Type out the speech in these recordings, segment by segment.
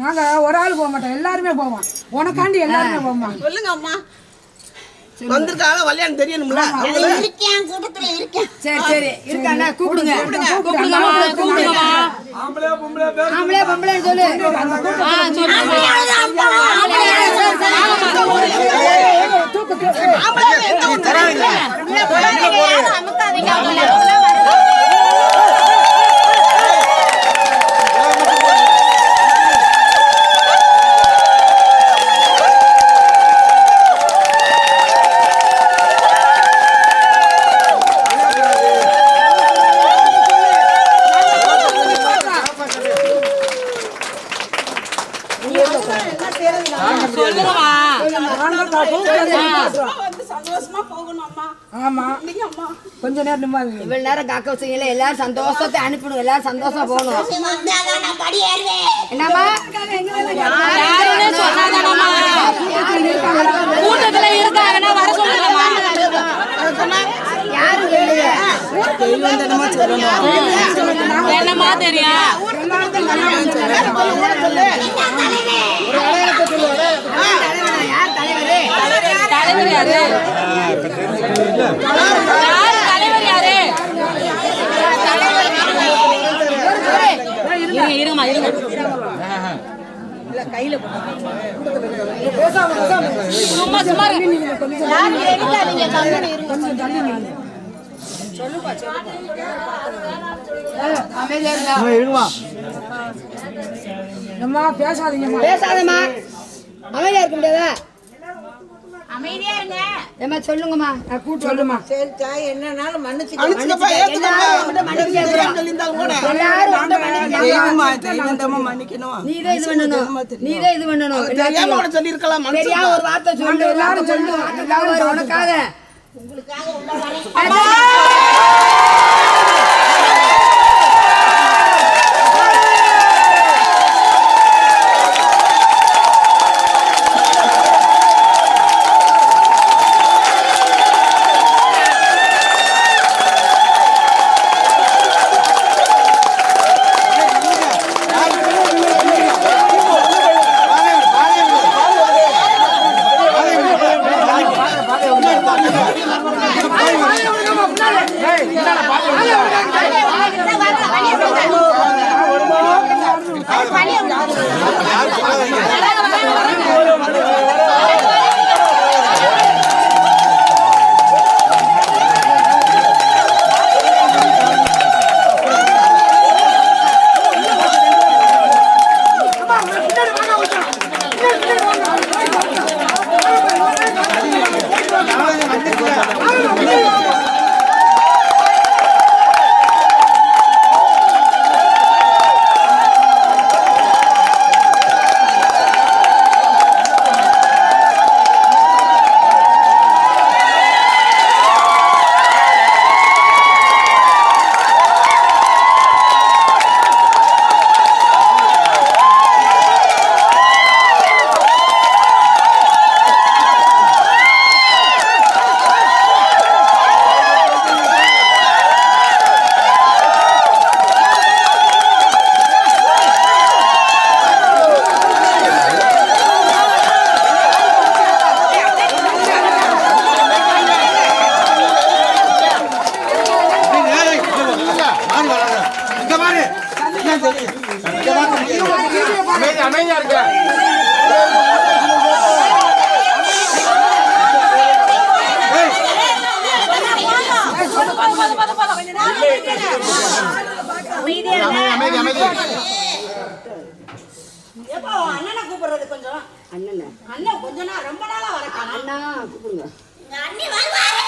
நாங்க ஒரு ஆள் போக மாட்டோம், எல்லாருமே போவோம். உனக்காண்டி எல்லாருமே போவோம். சொல்லுங்க அம்மா. வந்திருக்காங்க வல்லையான்னு தெரியணும்ல. இருக்கேன் கூட்டத்துல இருக்கேன். சரி சரி இருக்கானே கூப்பிடுங்க. கூப்பிடுங்க கூப்பிடுங்க. ஆம்பளே பொம்பளே பேர் ஆம்பளே பொம்பளே சொல்லு. சொல்லுங்க. தூக்கு ஆம்பளே எங்க தராங்க? அமுக்காதீங்க ஆம்பளே. கொஞ்ச நேரம் இவ்வளவு நேரம் காக்க வச்சீங்களா? எல்லாரும் சந்தோஷத்தை அனுப்பிடுங்க, எல்லாரும் சந்தோஷமா போகணும். என்னம்மா கூட்டத்துல இருக்காங்கன்னா வர சொல்லுங்கம்மா. யாரும் என்னமா தெரியும்? தலைவர் யாரு? தலைவர் யாரு? இருங்கம்மா இருங்க. கையில சும்மா சும்மா பேசாதீங்கம்மா. பேசாதம்மா, அமைதியா இருக்க முடியாதா? அமைதியா இருங்க. ஏமா சொல்லுங்கம்மா, நான் கூட்டு சொல்லுமா. சரி தாய், என்னன்னாலும் மன்னிச்சுக்க. எல்லாரும் தெய்வமா மன்னிக்கணும். நீதான் இது பண்ணணும். தெரியாம உனக்கு சொல்லிருக்கலாம். சரியா ஒரு வார்த்தை சொல்லு. எல்லாரும் சொல்லுங்க. உனக்காக உங்களுக்காக உள்ள வரேன். அமைதியா இருக்க. அண்ணனை கூப்பிடுறது கொஞ்சம். அண்ணன் கொஞ்ச நாள் ரொம்ப நாளா வரக்கான. அண்ணா கூப்பிடுங்க. அண்ணி வருவாரு.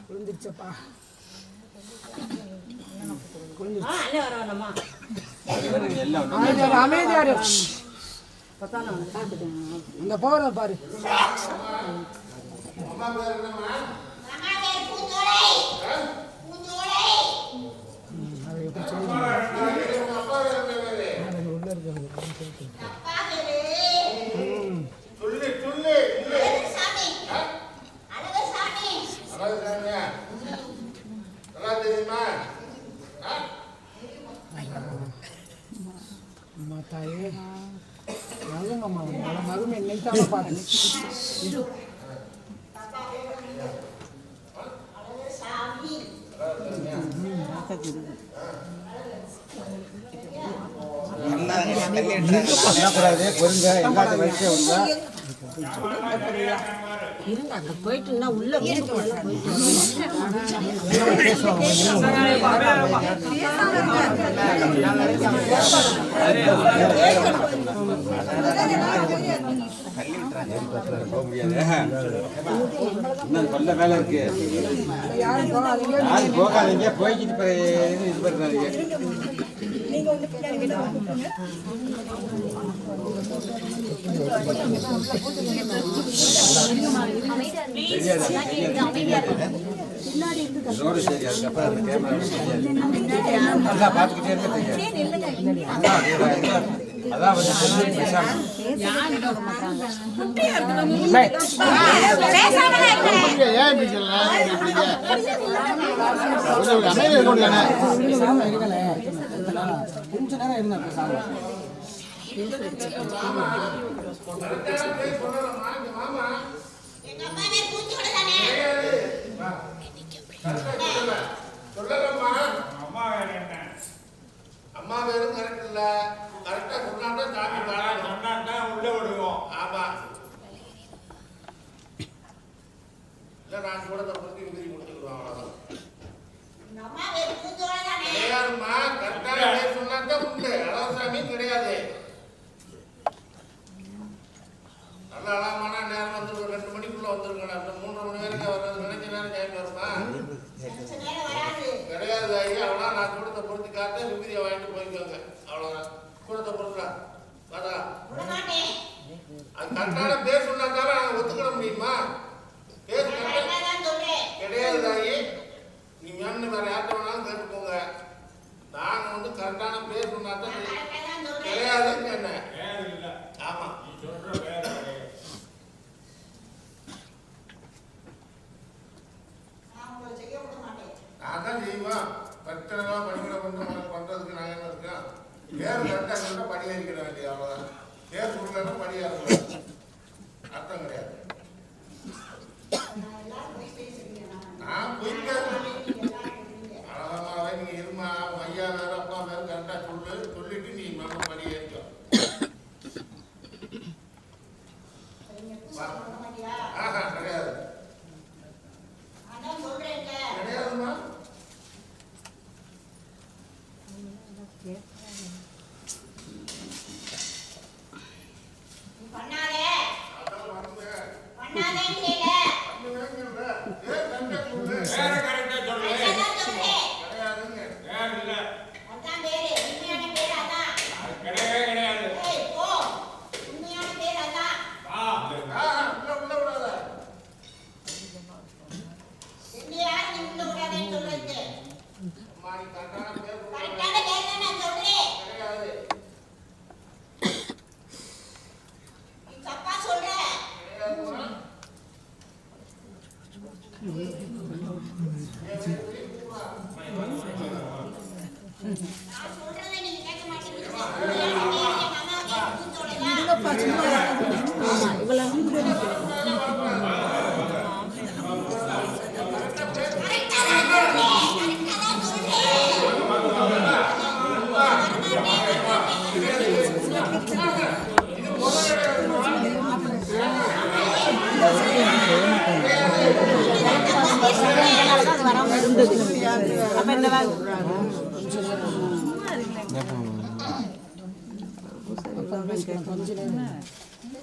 குளிர்ந்துருச்சப்பா. அமைதியாரு இந்த போற பாரு. அம்மா தாயே மருமம்மா மரும என்னைத்தாம பாரு. இருங்க, அங்க போயிட்டு உள்ள சொல்ல வேலை இருக்கு. யாரும் போகாதீங்க. போய்கிட்டு இது பண்றாங்க. ரோடு சரி, அதுக்கப்புறம் அந்த கேமரா நல்லா பார்த்துக்கிட்டே இருக்க. அதான் கொஞ்ச நேரம் இருந்தா அம்மா பேரும் கரெக்ட் இல்ல. கரெக்டா சொன்னா சாமி சொன்னா உள்ள விடுவோம். ஆமா கூடத்தை பொறுத்து காட்ட விபூதியை வாங்கிட்டு போய்க்கோங்க. அவ்வளோதான். கூடத்தை பொறுத்தா வாடா. அது கரெக்டான பேர் சொன்னா தானே நாங்கள் ஒத்துக்கிட முடியுமா? பேர் கிடையாது தாயி. நீ வேணும் வேற யார்கிட்ட வேணாலும் கேட்டுக்கோங்க. நாங்கள் வந்து கரெக்டான பேர் சொன்னா தான் கிடையாதுன்னு என்ன? ஆமா நான் தான் செய்வோம். பிரச்சனை படிக்கிற பண்றதுக்கு நாங்கள் என்ன இருக்கோம்? பேர் கரெக்டாக சொன்னா படி ஏறிக்கிட வேண்டியது அவ்வளோதான். பேர் சொல்லலன்னா படி ஏறக்கூடாது. அர்த்தம் கிடையாது. நான் போயிட்டு அழகமாவே நீங்க இருமா ஐயா வேற அப்பா வேற கரெக்டா சொல்லிட்டு நீ நம்ம படி ஏறிக்கோ. கிடையாது கிடையாதுமா.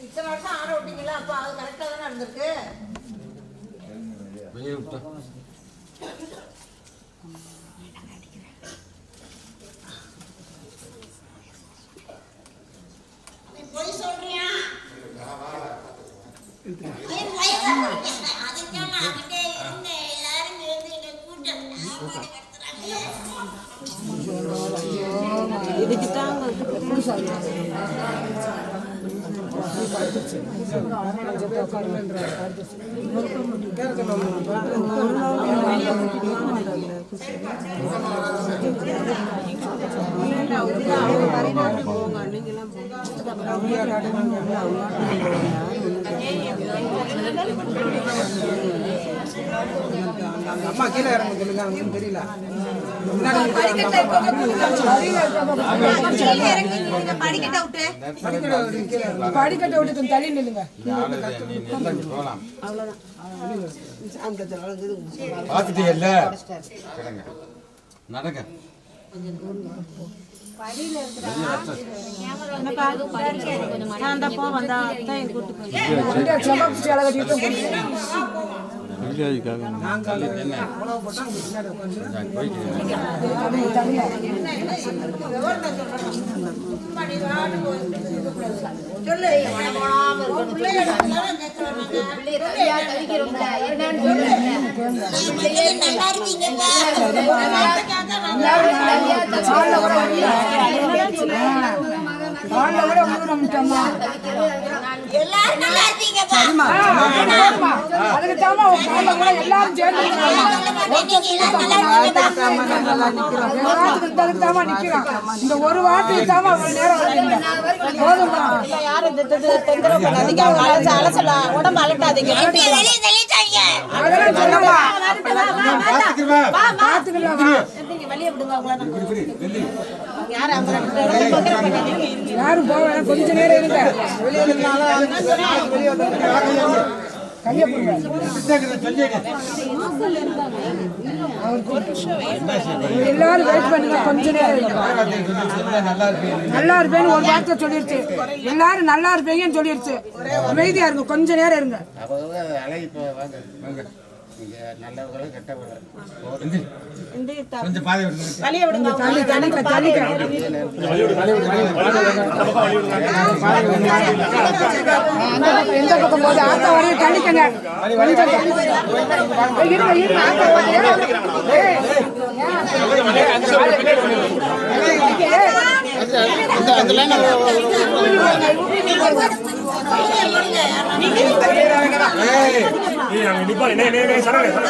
இத்தனை வருஷம் ஆட விட்டீங்களா? அப்ப அது கரெக்டா தானே இருந்திருக்கு. போய் சொல்றியா? அம்மா கீழே இறங்க சொல்லுங்க. அவங்களுக்கு தெரியல. படிக்கட்டை விட்டு தள்ளி நில்லுங்க. பார்த்துட்டீங்கல்ல நடங்க. இந்த ஒரு வார்த்தைக்கு தாமா உடம்பு அலட்டாதீங்க. யாரும் போக கொஞ்ச நேரம் இருங்க. எல்லாரும் வெயிட் பண்ணுங்க. கொஞ்ச நேரம் நல்லா இருப்பேன்னு ஒரு வார்த்தை சொல்லிருச்சு. எல்லாரும் நல்லா இருப்பீங்கன்னு சொல்லிருச்சு. அமைதியா இருங்க. கொஞ்ச நேரம் இருங்க. நீங்க நல்லவர்களும் கெட்டவர்களும் கொஞ்சம் பாதை விடுங்க. வழியை விடுங்க எந்த பக்கம் போகுது ஆத்தா வரையும் தள்ளிக்கங்க கொஞ்சம் இருங்க இருங்க ஆத்தா சரவணானே